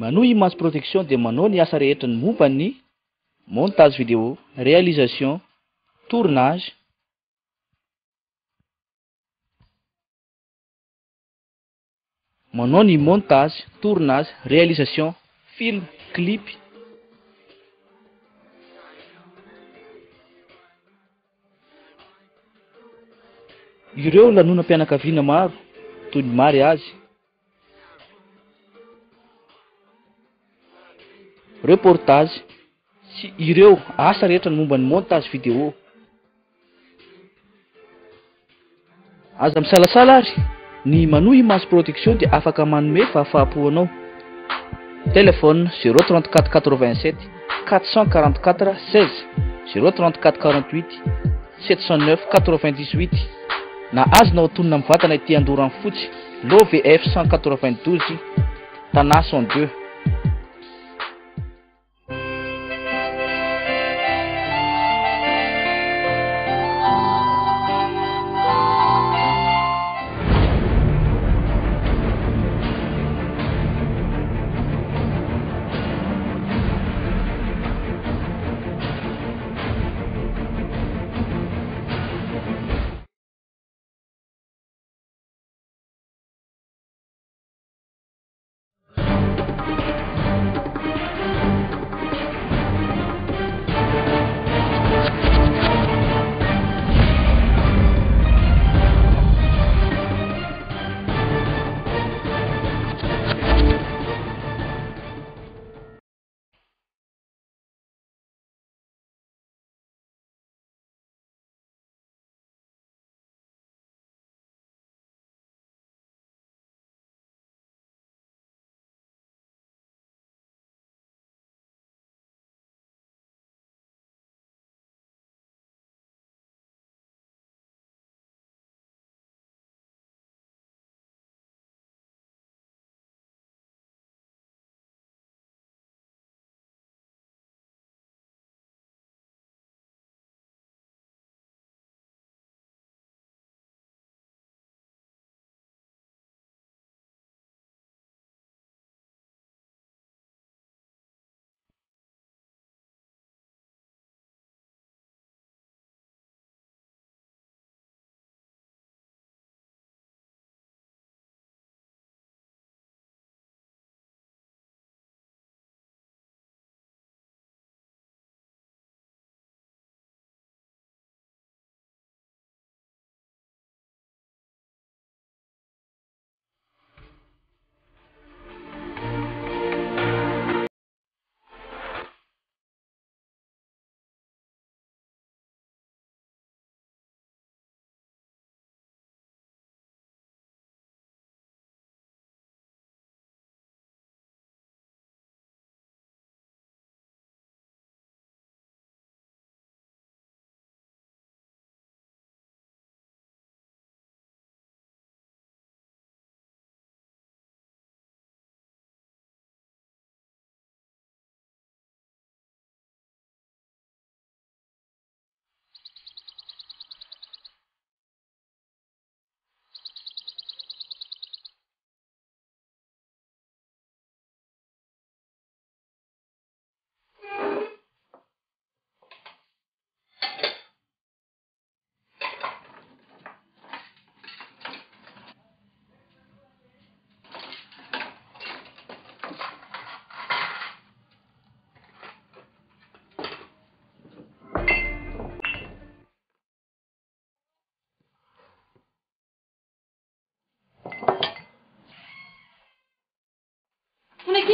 Manohy image protection dia manao ny asa rehetra ny momba ny montage vidéo, réalisation, tournage, manao ny montage, tournage, réalisation, film, clip. Ireo lanonam-pianakaviana maro toy ny mariazy, reportage sy ireo asa rehetra ny momba ny montage vidéo. Aza misalasala ary ny manohy image protection dia afaka manome fahafapo anao. Téléphone 034 87 444 16 034 48 709 98 na azonao tonona mivatana ity Andorany fotsy Lo VF 192 Tana 102.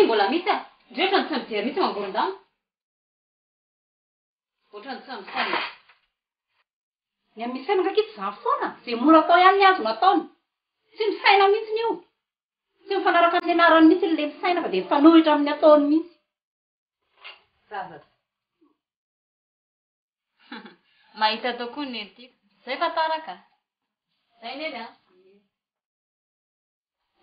Mbola misy a drehetra ny tsy mijery mitsy mangorondano ohatrany tsy misaina ny amin'ny misaina kakitsy zany foana zay mora atao ihany ny azona ataony tsy misaina mihitsy io tsy mifanaraka amin'ny anarany mihitsy le misaina fa dia mifanohitra amin'ny ataony mihitsy zaza mahita tokoa ny tiako zay fa taraka zay nely a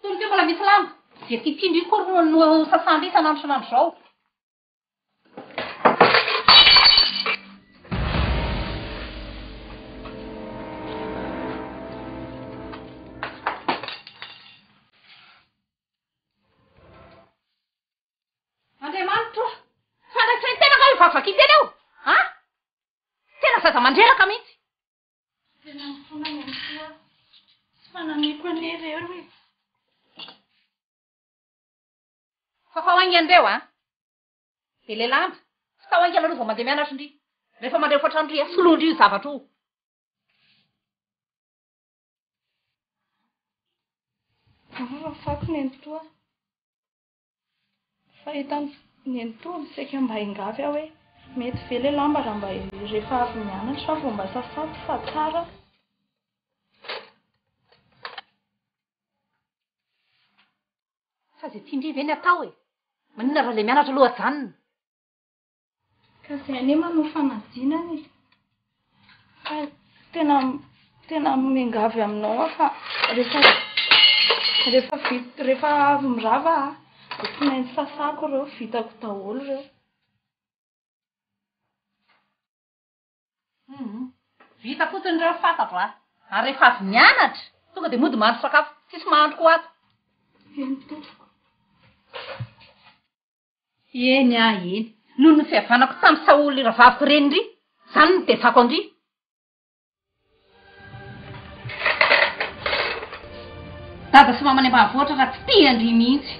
tony teo mbola misy lamba zay titindry koa no sasandry isanandro sanandro zao aza mandreraka mihitsy tena mifona nyamitoa tsy fanamiko an'ireo hoe fa fahoaingandreo a de le lamba tsy tahoaingy aloha vao mandeha mianatra indri rehefa mandreo fatrandri solondry io zavatra io fako ny antoa fahita ny antoa miseka mba ingavy aho hoe mety ve le lamba raha mba rehefa avy mianatra vao mba sasaty fa tsara fa zay tiandriva eny atao e maninona raha le mianatra aloha janona ka zay ane manao fanadinany fa tena mingavy aminao aho fa rehefa avy mirava aho de tsy maintsy sasako ireo vitako daholo ireo vita fotsiny reo fantatro a ary rehefa avy mianatra tonga de mody mahandro sakafo tsisy mahandroko ato eny tompoko eny a eny noho ny fihavanako tamin'ny saoly ravaviko reny ndry zany ny tezako andry dada sy mamany ambanivohatra raha tsy tia andry mihitsy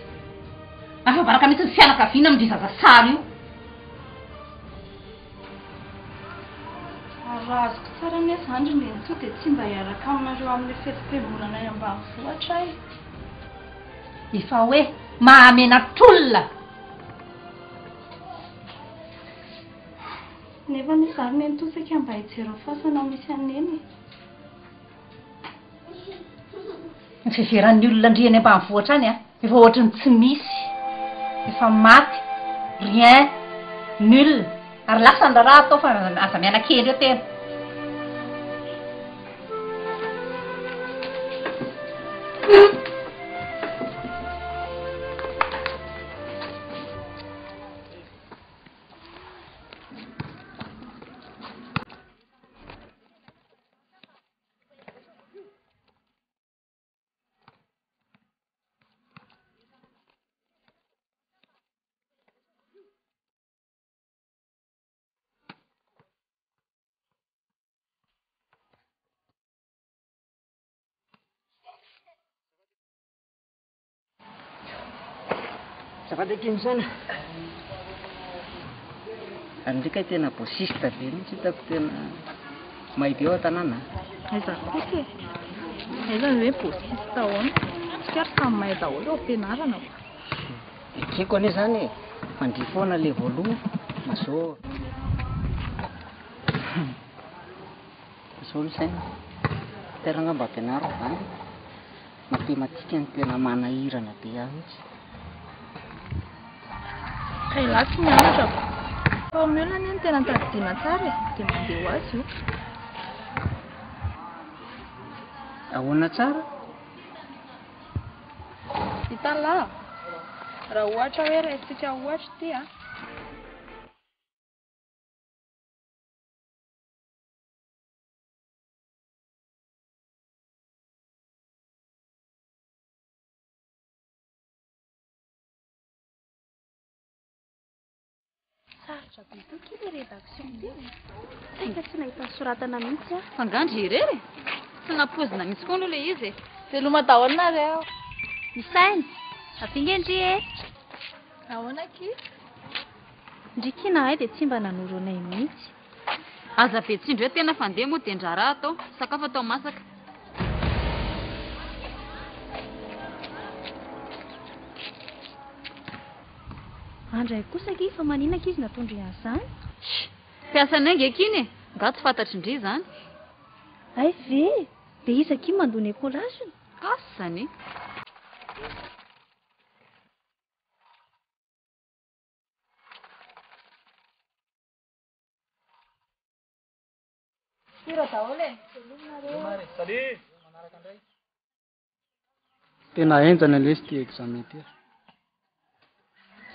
afabaraka mihitsy ny fianakaviana amindry zazasary io raha azoko tsara ane zany ry meny to de tsy mba hiaraka aminareo amin'le fetim-piangonana any ambanivohatra e efa hoe mahamenatr'olona nefa ny zary ny antosika mba hijereo fasanao misy aneny ny fiveran'ny olona andriany ambanivohatra any a efa ohatra ny tsy misy efa maty rien nul ary lasa ny raha atao fa aza miana-kely eo tena Zava-deky sana andrika tena bosista be mihitsy hitako tena mahibe ao an-tanàna aiza kosa e aiza hoe bosista ahoana sikary samy mahay daholo eo am-pianarana ekeko ane zany e mandry foana le voaloha mazao mazao ny saina teranga mba ampianaro zany matematika ny tena manahirana be aho mihitsy kay latsy mianatra fa omeona ane ny tena tadidina tsara e de mandeha ho azy io ahoana tsara hitalahy raha ohatra hoe raisitsika ohatra ty a sarotra be toky le rédaction ndeny sainga tsy nahita soratana mihitsy a fangandry irery tsy napozina mihitsy koa aloha le izy e de loma daholo nareo misainy avinga ndry e ahoana ki ndrikina hay de tsy mba nanoro anay mihitsy aza be tsindro hoe tena fandeha moa de ndraraha atao sakafo atao masaka andray kosa ki fa maninaka izy natondry an'izany piasany aingeko iny e nga tsy fantatry indry zany ay ve de izaky mandony écolazony asy zany ira daholo e tena enjana lesy ty examen ty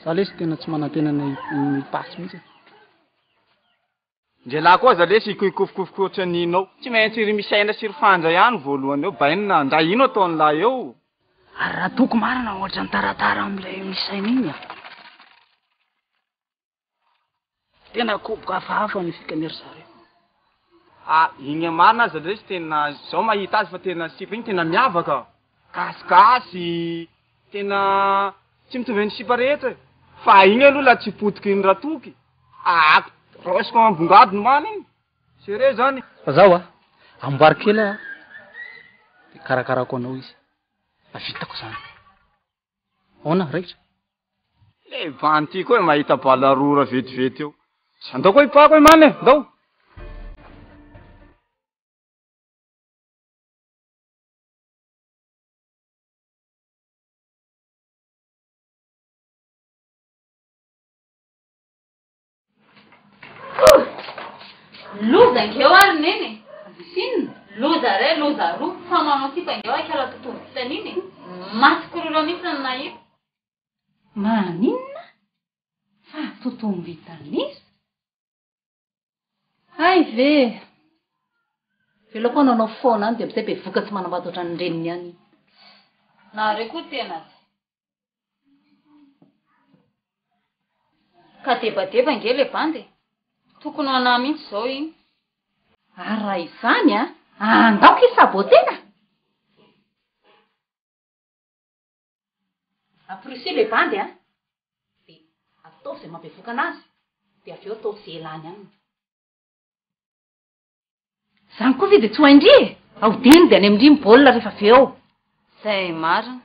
za lesy tena tsy manantena ny pasy mihitsy ndre laha koa za lesy ikoikofokofoko ohatry ninao tsy maintsy ry misaina sy ry fanja ihany voalohany eo bainina ndra ino ataony lahy eo ary raha toko marina ohatra ny taratara am'ilay misaina iny a tena koboka hafahafa ny fikanery zareo Igny marina azy resy tena zao mahita azy fa tena sipa igny tena miavaka. Kasikasy, tena tsy mitovy ny sipa rehetra. Fa igny aloha la tsy potiky ny ratoky. Rosiko ambongady nomana igny. Sere zany. Fa zaho amboary kely de karakarako anao izy. Avitako zany. Ahoana raitra? Le vanty koa mahita balarora vetivety eo. Andao koa ipako hoe mane, ndao. Loza ngeo ary neny. Sino? Loza re, loza roa. Fa manao sipa ngeo ay karaha tontolo vitaniny. Masikorora mihitsy ny nahita. Maninona? Fa tontolo vitanisa? Ay ve. Velako nanao foana any dia amizay be vokatsy manambady ohatran'ny reniny any. Nare koa tena tsy. Ka debadeba nge le bandy. Tokony ho anahy mihitsy zao iny. Raha izany andaoko isabotena. Apprécie le bandy de atao izay mampivoaka anazy. De avy eo atao izay elany any. Zany koa ve de tsy ho indri? Ao diny de any amin'indriny baolina rehefa avy eo. Zay marina.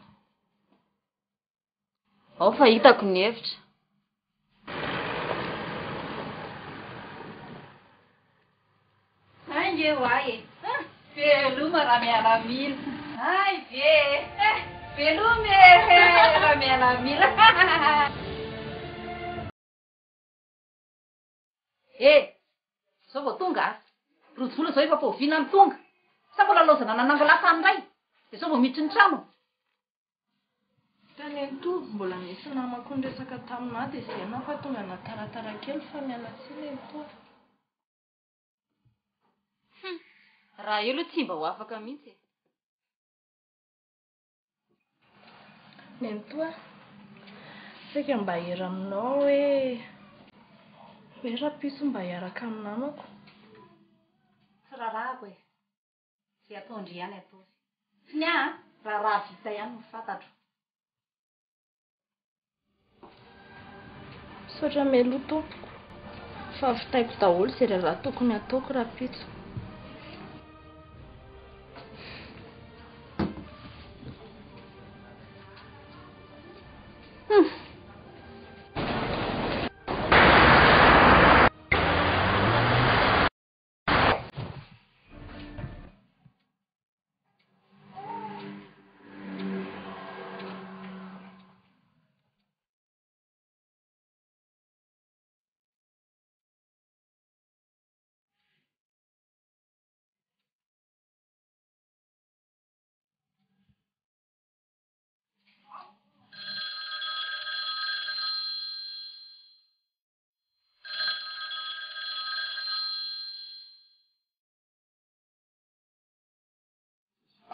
Ao fa hitako ny hevitra. Ay nge hoay veloma raha mialamila. Ay veloma raha mialamila. Zao vao tonga rojo vola zao efa poviana ny tonga. Sa mbola lozana nanango lafa andray. De zao vao miditra ny trano. Tany to mbola misy namako niresaka taminah dia izay na fa tonga nataratara kely fa miala tsiny ny to. Raha io aloha tsy mba ho afaka mihitsy. Nentoa saika mba hira aminao hoe rapiso mba hiaraka amin'ny namako. Tsy rahako e. Zay ataondry ihany atao. Tsy ny raha vita ihany no fantatro. Misaotra melo tompoko fa vitaiko daholo izay raha tokony ataoko rapitso.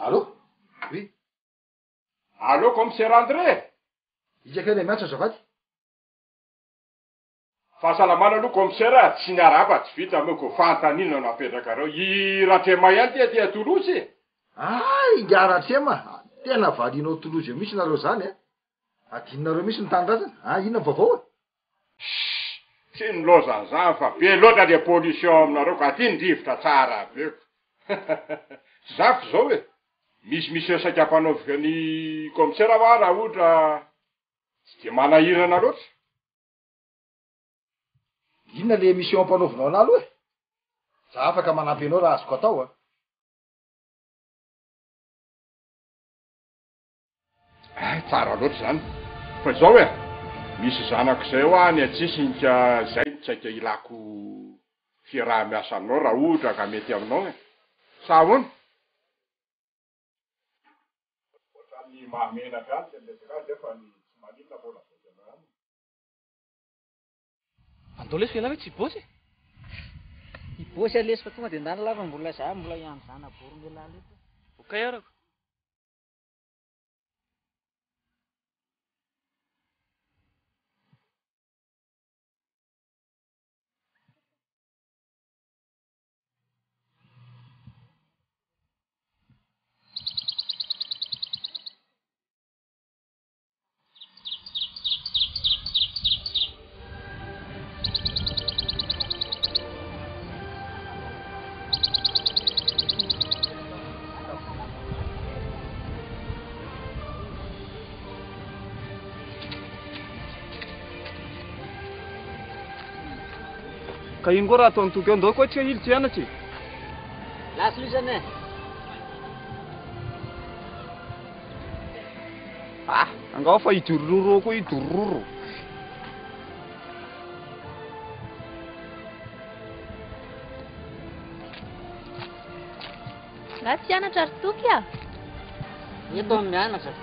Allô? Oui. Allô, commissaire André? Izy kely miatsa azafady. Fahasalamana aloha commissaire, tsy niaraba tsy vita mo ko fantanina no apetraka reo. I Ratrema ihany ty Toulouse. Inga Ratrema, tena valinao Toulouse io misy nareo zany adinonareo misy ny tanindrazana. Inona ny vaovao? Tsy nilozany zany fa be loatra le pollution aminareo ka ty ndrivotra tsara be. Zako zao e. Misy resaka mpanaovika ny commissaire va raha ohatra tsy de manahirana loatra. Inona le mission mpanaovinao ana aloha e? Za afaka manampy anao raha azoko atao Tsara loatra zany. Fa zao e, misy zanako zay ho any atsisinka zay tsaika ilako fiaraha miasa aminao raha ohatra ka mety aminao e. Sa ahoana? Ny mahamenatra azy amezaka fa ny tsy maninona mbola voajanahany. Andao lesy fiala hoe tsy bosy? I bosy alesy fa tonga dia ndany lava mbola za mbola ihany zana borony elala eto. Okay arako. Ka ino koa raha ataony toky eo ndao koa tsika ilitsy ianatsy. Lasy lisany e. Angao fa idorororo koa idorororo. Raha tsy hianatra ary toky a. Eto amin'ny mianatra.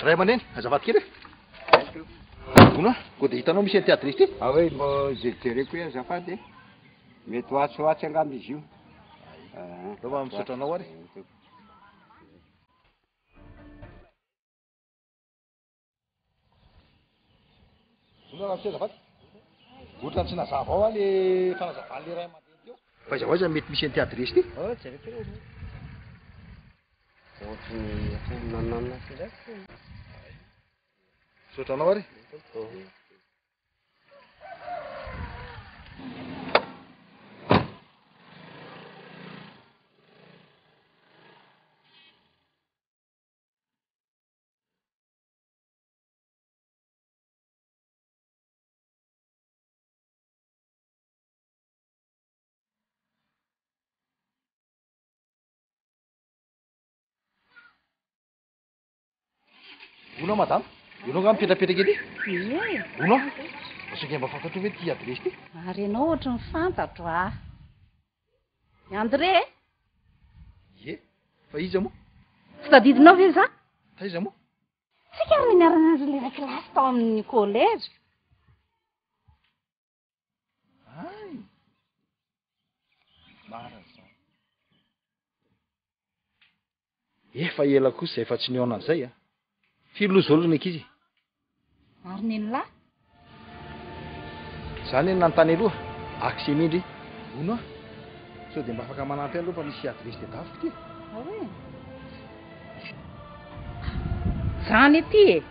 Ray aman-dreny, azafady kely e. Ona, koa dia hitanao misy teatr izy ty? Hoe mbo jerijereko hoe azafady e. Mety hoatsoatsy angamba izy io. Lova misaotra anao ary. Ona raha tsy azafady. Ohatrany tsy nazava ao le fanazavan'le ray aman-dreny teo. Fa iza hoaiza mety misy teatr izy ty? Jereko. Ohatrany nanana fireky. Misaotra anao ary. Ona madame, ianao nga mipetrapetraka ety? Ie. Ona? Masaka mba fantatro hoe ty adresy ty? Ary ianao ohatry ny fantatro a. André, Ie, fa iza moa? tsy tadidinao ve za? Taiza moa? Tsika ary niarana azy lera kilasy tao amin'ny collège. Ay. Marina zany. Efa ela kosa efa tsy niona an'izay a. Firy loha zao aloha ny ankizy? Ary nen'lahy? Zany ny nanontany aloha, akse mindry. Ona? Sao dia mba afaka manampy aloha fa misy adresy dia daviko ty. Hoe. Zany ety e.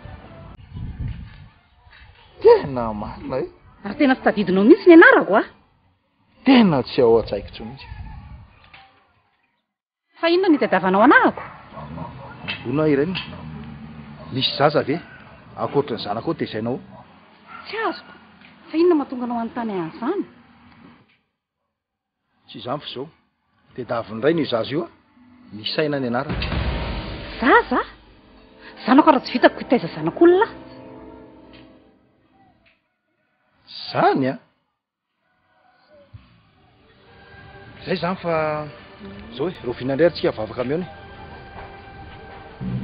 Tena marina e. Ary tena tsy tadidinao mihitsy ny anarako a. Tena tsy ao an-tsaiko intsony mihitsy. Fa inona ny tadiavanao anahako? Ona iray moa. Misy zaza ve? Ankoatra ny zanako dia izainao. Tsy azoko. Fa inona mahatonga anao anontany an'izany? Tsy izany fa izao. Dia daviny iray ny zaza io a. Misy saina ny anarana. Zaza? Zanako raha tsy vitako hitaiza zanak'olona. Zany a. Izay zany fa zao hoe roviana indray tsika vavaka amiony.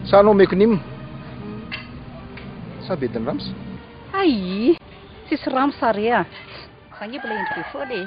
Sa anao mekonimina? Sa bediny ramsa? Ai, tsisy ramsa re a. Zany mbola endrika foana e.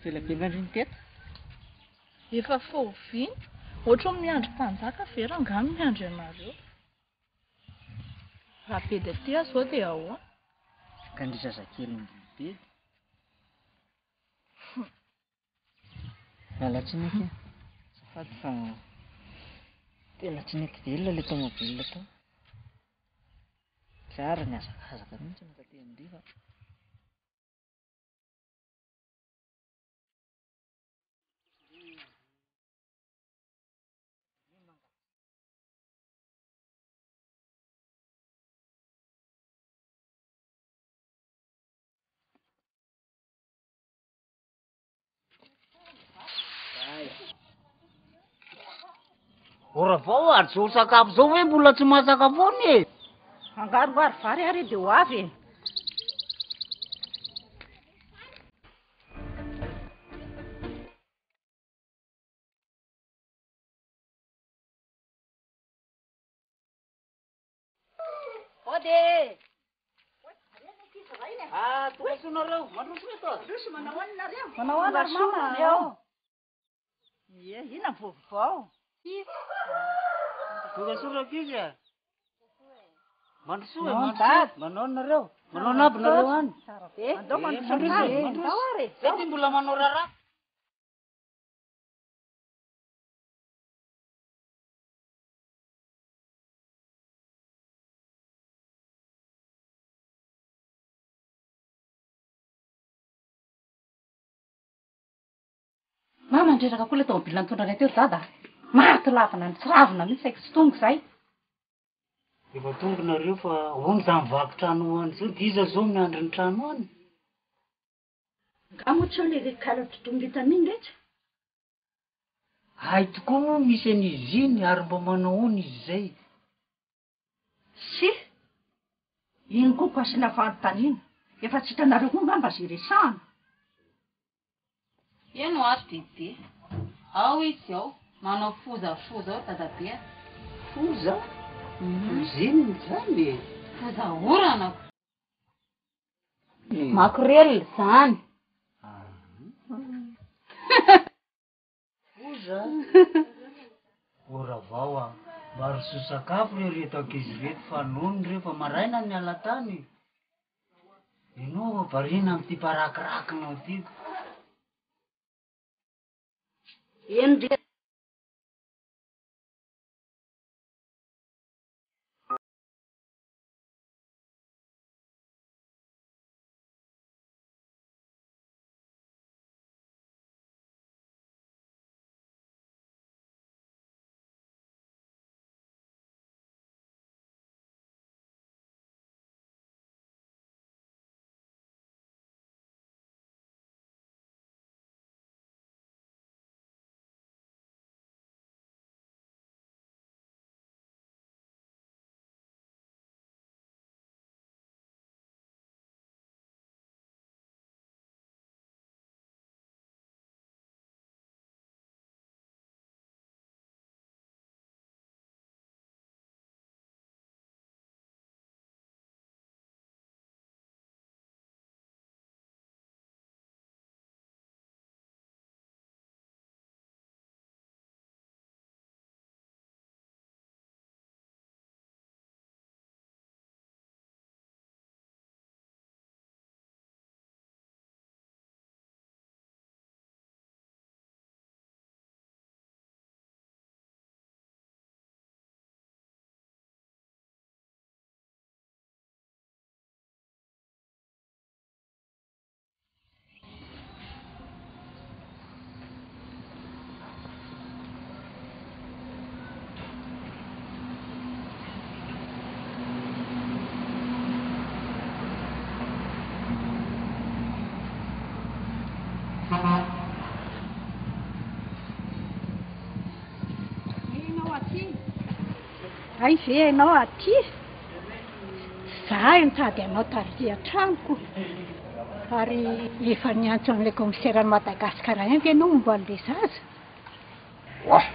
Velabelany teto. Efa foviany. Ohatra ny miandry mpanjaka vera angano miandry anareo. Raha be dia ty azo dia ahoa. Ka ny zazakely be. Lalatsinaiky. Safady fa tena tsinaiky velona ilay tomobile tao. Tsara ny azakazaka mihitsy nataty andiva. ora vao ary zao sakafo zao hoe mbola tsy masaka foana e. Angaroaro vary ary dia ho avy. Ode! Tonga soanareo, mandroso eto. Manao ahoana nareo? Manao ahoana ry mama? Ie, ina vaovao. Tonga soanareo izy e. Mandroso e, Mandady. manao nareo. Manao naby nareo any. Tsara be. Andao mandroso Mandroso. aminazy. Andao ary. Zay ty mbola manao raraka. Mama ndreraka koa le tômôbila nitondra teo dada. Maty lavana ny tsiravina mihitsy saiko tsy tonga izay. Efa tonga nareo fa hono za mivaky trano any zao, dia iza zao miandry ny trano any. Ngamotra le kalatro tongitan'iny rehetra. Hay tokoa moa misy an'izy iny ary mba manao hono izy zay. Si, iny koa ko asiana fanontaniana. Efa tsy hitanareo koa ngamba zay resahana. Eno ato didy. Ao izy ao. Manao fozafoza ao dadabe. Foza? Zinona zany e? Foza orana. Makrel zany. Foza? Ora vao a. Maro sakafo rehetra ankizy reto fa nono rehefa maraina ny alatany. Ianao variana amin'ity parakirakinao ty. Eny re. Ay ve ianao aty? Za mitady anao taria an-tranoko. Ary efa niantso an'ilay komiseran'i Madagasikara ihany ve ianao momba an'ilay zaza? Wah,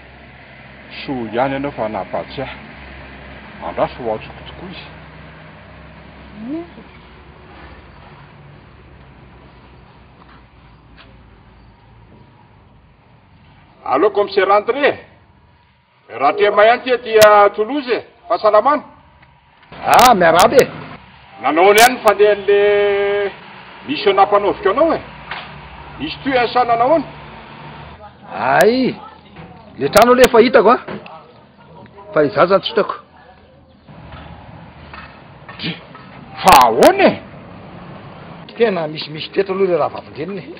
soa ihany ianao fa napatsy ahy. Andraso ho atsoko tokoa izy. Allô, commissaire André? Raha tema ihany dia Toulouse e, fahasalamana. Ah, miarabe. Nanao ihany ny fandehan'le misy nampanaovika anao e. Izy toy asana nahoana? Ay, le trano le efa hitako a. Fa izazany tsy hitako. Fa ahoana e? Tena misy tetra aloha le raha vavindreniny.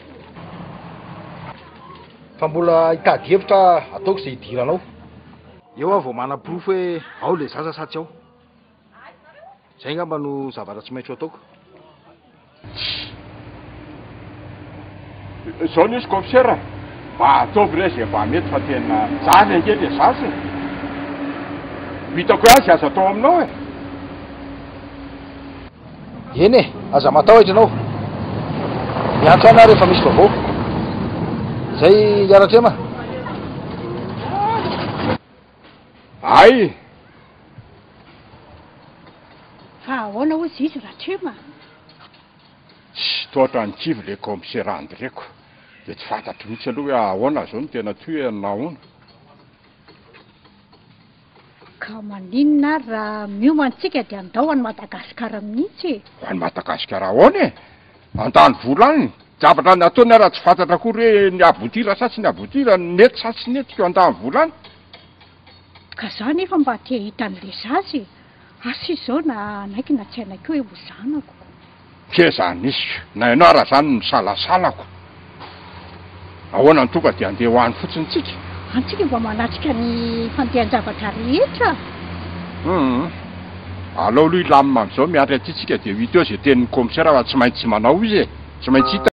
Fa mbola hitady hevitra ataoko izay hidiranao. Eo aho vao mana-proof hoe ao le zaza sa tsy ao. Zay ngamba no zavatra tsy maintsy ataoko. Zao nisy commissaire, mba ataovy re zay mba mety fa tena zaza angely le zaza. vitako azy aza atao aminao e. Eny e, aza matahotra anao. Miantso ana rehefa misy vaovao. Zay Ratrema. Ay. Fa ahoana ozy izy Ratrema? Tsy toatra ny kivy le commissaire Andreko. De tsy fantatro mihitsy aloha hoe ahoana zao no tena toe nahoana. Ka maninona ary raha miomantsika dia andao ho any Madagasikara mihitsy. Ho any Madagasikara ahoana e? An-tany volany. Zavatra nataony raha tsy fantatra akory hoe ny abotira sa tsy ny abotira, nety sa tsy nety keo an-tany volany. Ka za nefa mba te hita an'le zazy. Asa izao na anaiky na tsy anaiky hoe ho zanako. Ke zany isy, na ianao raha zany no salasalako. Ahoana ny tonga dia andeha ho any fotsiny tsika. Antsika mba manatrika ny fandehan-javatra rehetra. Alao aloha ilamina amin'izao miandry aty tsika dia hita eo izay tenin'ny commissaire fa tsy maintsy manao izy e. Tsy maintsy hita.